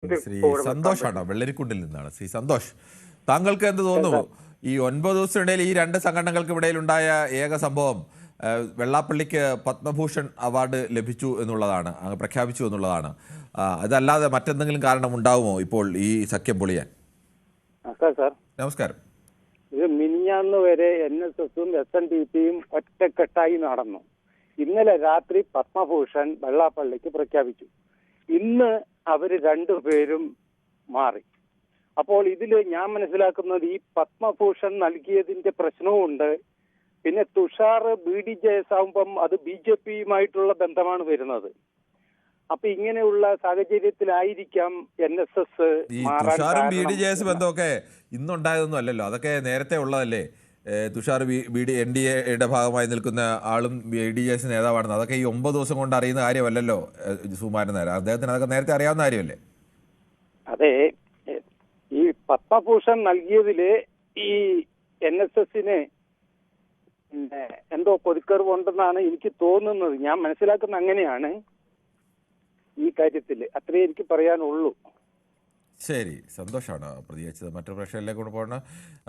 ശ്രീ സന്തോഷാണോ വെള്ളരിക്കുണ്ടിൽ നിന്നാണ്. ശ്രീ സന്തോഷ്, താങ്കൾക്ക് എന്ത് തോന്നുന്നു? ഈ 9 ദിവസത്തിനിടയിൽ ഈ രണ്ട് സംഘടനകൾക്കും ഇടയിലുണ്ടായ ഏക സംഭവം വെള്ളാപ്പള്ളിക്ക് പത്മഭൂഷൺ അവാർഡ് ലഭിച്ചു എന്നുള്ളതാണ്, അങ്ങ് പ്രഖ്യാപിച്ചു എന്നുള്ളതാണ്. അതല്ലാതെ മറ്റെന്തെങ്കിലും കാരണം ഉണ്ടാവുമോ ഇപ്പോൾ ഈ സഖ്യം പൊളിയാൻ? നമസ്കാരം. ഇത് മിനിഞ്ഞാന്ന് വരെ NSSഉം SNDPയും ഒറ്റക്കെട്ടായി നടന്നു. ഇന്നലെ രാത്രി പത്മഭൂഷൺ വെള്ളാപ്പള്ളിക്ക് പ്രഖ്യാപിച്ചു. ഇന്ന് അവര് രണ്ടുപേരും മാറി. അപ്പോൾ ഇതിൽ ഞാൻ മനസ്സിലാക്കുന്നത് ഈ പത്മഭൂഷൺ നൽകിയതിന്റെ പ്രശ്നവുമുണ്ട്. പിന്നെ തുഷാർ BDJS ആവുമ്പം അത് BJPയുമായിട്ടുള്ള ബന്ധമാണ് വരുന്നത്. അപ്പൊ ഇങ്ങനെയുള്ള സാഹചര്യത്തിലായിരിക്കാം NSS തുഷാറും BDJS ബന്ധമൊക്കെ ഇന്നുണ്ടായതൊന്നും അല്ലല്ലോ, അതൊക്കെ നേരത്തെ ഉള്ളതല്ലേ. തുഷാർ NDAയുടെ ഭാഗമായി നിൽക്കുന്ന ആളും BDJS നേതാവാണെന്ന് അതൊക്കെ ഈ 9 ദിവസം കൊണ്ട് അറിയുന്ന കാര്യമല്ലല്ലോ സുകുമാരൻ നായർ. അദ്ദേഹത്തിന് അതൊക്കെ നേരത്തെ അറിയാവുന്ന കാര്യമല്ലേ? അതെ, ഈ പത്മഭൂഷൺ നൽകിയതില് ഈ NSSന് എന്തോ പൊതുക്കറിവുണ്ടെന്നാണ് എനിക്ക് തോന്നുന്നത്. ഞാൻ മനസ്സിലാക്കുന്ന അങ്ങനെയാണ്. ഈ കാര്യത്തിൽ അത്രേ എനിക്ക് പറയാനുള്ളൂ. ശരി, സന്തോഷമാണ് പ്രതികരിച്ചത്. മറ്റൊരു പ്രശ്നത്തിലേക്ക് കൊണ്ട് പോകണ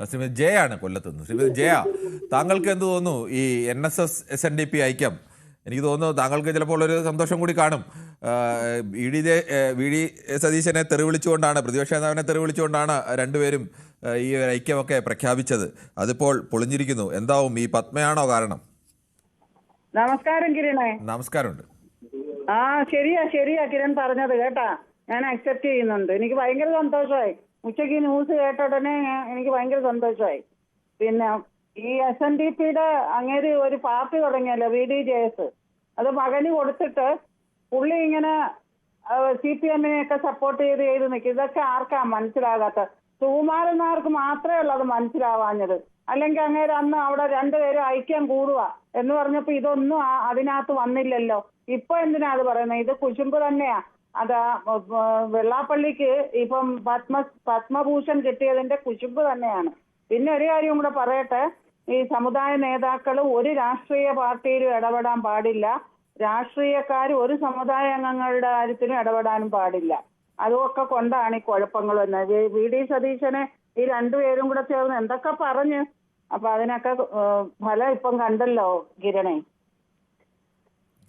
ശ്രീമതി ജയ ആണ് കൊല്ലത്തുനിന്ന്. ശ്രീമതി ജയ, താങ്കൾക്ക് എന്ത് തോന്നുന്നു ഈ NSS SNDP ഐക്യം? എനിക്ക് തോന്നുന്നു താങ്കൾക്ക് ചിലപ്പോൾ ഒരു സന്തോഷം കൂടി കാണും. VD സതീശനെ തെറിവിളിച്ചുകൊണ്ടാണ്, പ്രതിപക്ഷ നേതാവിനെ തെറിവിളിച്ചുകൊണ്ടാണ് രണ്ടുപേരും ഈ ഐക്യമൊക്കെ പ്രഖ്യാപിച്ചത്. അതിപ്പോൾ പൊളിഞ്ഞിരിക്കുന്നു. എന്താവും, ഈ പത്മയാണോ കാരണം? നമസ്കാരം കിരണേ. നമസ്കാരമുണ്ട്. ശരിയാ കിരൺ പറഞ്ഞത് കേട്ടാ, ഞാൻ അക്സെപ്റ്റ് ചെയ്യുന്നുണ്ട്. എനിക്ക് ഭയങ്കര സന്തോഷമായി. ഉച്ചയ്ക്ക് ന്യൂസ് കേട്ട ഉടനെ എനിക്ക് ഭയങ്കര സന്തോഷമായി. പിന്നെ ഈ SNDPയുടെ അങ്ങേര് ഒരു പാർട്ടി തുടങ്ങിയല്ലോ, BDJS. അത് മകന് കൊടുത്തിട്ട് പുള്ളി ഇങ്ങനെ CPM-നെയൊക്കെ സപ്പോർട്ട് ചെയ്ത് നിൽക്കും. ഇതൊക്കെ ആർക്കാ മനസ്സിലാകാത്ത? സുകുമാരൻ നായർക്ക് മാത്രമേ ഉള്ളൂ അത് മനസ്സിലാവാഞ്ഞത്. അല്ലെങ്കിൽ അങ്ങേര് അന്ന് അവിടെ രണ്ടുപേരും ഐക്യം കൂടുക എന്ന് പറഞ്ഞപ്പോ ഇതൊന്നും അതിനകത്ത് വന്നില്ലല്ലോ. ഇപ്പൊ എന്തിനാ അത് പറയുന്നത്? ഇത് കുശുമ്പ് തന്നെയാ. അതാ വെള്ളാപ്പള്ളിക്ക് ഇപ്പം പത്മഭൂഷൺ കിട്ടിയതിന്റെ കുശുമ്പ് തന്നെയാണ്. പിന്നെ ഒരു കാര്യം കൂടെ പറയട്ടെ, ഈ സമുദായ നേതാക്കൾ ഒരു രാഷ്ട്രീയ പാർട്ടിയിലും ഇടപെടാൻ പാടില്ല. രാഷ്ട്രീയക്കാർ ഒരു സമുദായ അംഗങ്ങളുടെ കാര്യത്തിനും ഇടപെടാനും പാടില്ല. അതൊക്കെ കൊണ്ടാണ് ഈ കുഴപ്പങ്ങൾ വന്നത്. VD സതീശനെ ഈ രണ്ടുപേരും കൂടെ ചേർന്ന് എന്തൊക്കെ പറഞ്ഞു. അപ്പൊ അതിനൊക്കെ ഫലം ഇപ്പം കണ്ടല്ലോ കിരണേ.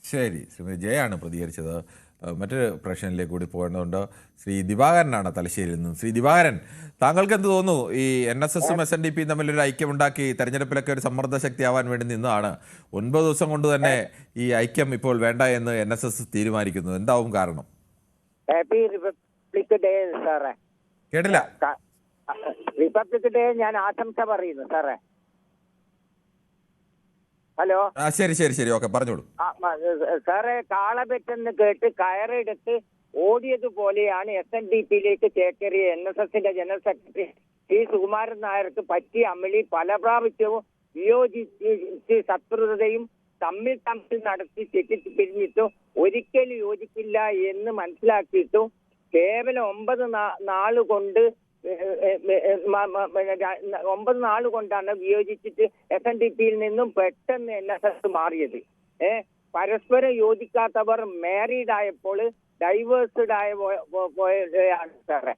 ശരി, ശ്രീമതി ജയാണ് പ്രതികരിച്ചത്. മറ്റൊരു പ്രശ്നത്തിലേക്ക് കൂടി പോകേണ്ടതുണ്ട്. ശ്രീ ദിവാകരനാണ് തലശ്ശേരിയിൽ നിന്നും. ശ്രീ ദിവാകരൻ, താങ്കൾക്ക് എന്ത് തോന്നുന്നു? ഈ NSSഉം SNDPയും തമ്മിലൊരു ഐക്യമുണ്ടാക്കി തെരഞ്ഞെടുപ്പിലൊക്കെ ഒരു സമ്മർദ്ദ ശക്തിയാവാൻ വേണ്ടി നിന്നതാണ്. 9 ദിവസം കൊണ്ട് തന്നെ ഈ ഐക്യം ഇപ്പോൾ വേണ്ട എന്ന് NSS തീരുമാനിക്കുന്നു. എന്താവും കാരണം? ഹാപ്പി റിപ്പബ്ലിക് ഡേ സാറേ. കേട്ടില്ല. റിപ്പബ്ലിക് ഡേ ഞാൻ ആശംസ പറയുന്നു സാറേ. ഹലോ. ശരി, ഓക്കെ, പറഞ്ഞോളൂ സാറേ. കാളപെട്ടെന്ന് കേട്ട് കയറെടുത്ത് ഓടിയതുപോലെയാണ് SNDPയിലേക്ക് ചേക്കേറിയ NSSന്റെ ജനറൽ സെക്രട്ടറി സുകുമാരൻ നായർക്ക് പറ്റിയ അമളി. പല പ്രാവശ്യവും വിയോജിച്ച് ശത്രുതയും തമ്മിൽ നടത്തി തെറ്റിപ്പിരിഞ്ഞിട്ടും ഒരിക്കലും യോജിക്കില്ല എന്ന് മനസ്സിലാക്കിയിട്ടും കേവലം 9 നാൾ കൊണ്ടാണ് വിയോജിച്ചിട്ട് SNDPയിൽ നിന്നും പെട്ടെന്ന് NSS മാറിയത്. പരസ്പരം യോജിക്കാത്തവർ മാരീഡ് ആയപ്പോൾ ഡൈവേഴ്സ്ഡ് ആയ പോയാണ് സാറേ.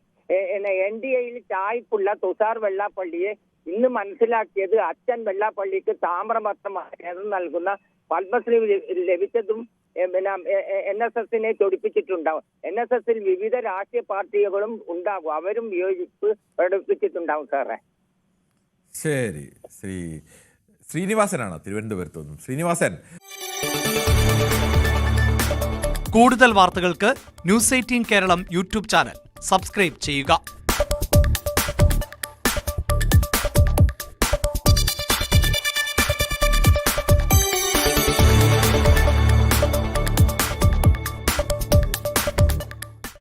NDAയിൽ ചായ്പുള്ള തുഷാർ വെള്ളാപ്പള്ളിയെ ഇന്ന് മനസ്സിലാക്കിയത് അച്ഛൻ വെള്ളാപ്പള്ളിക്ക് താമ്രപത്രമായി നേതൃത്വം നൽകുന്ന പത്മശ്രീ ലഭിച്ചതും NSSനെ ചൊടിപ്പിച്ചിട്ടുണ്ടാവും. NSSൽ വിവിധ രാഷ്ട്രീയ പാർട്ടികളും ഉണ്ടാകും, അവരും വിയോജിപ്പ് പ്രകടിപ്പിച്ചിട്ടുണ്ടാവും സാറേ. ശരി, ശ്രീനിവാസനാണ് തിരുവനന്തപുരത്ത് നിന്നും. ശ്രീനിവാസൻ, കൂടുതൽ വാർത്തകൾക്ക് News 18 Keralam YouTube channel subscribe ചെയ്യുക.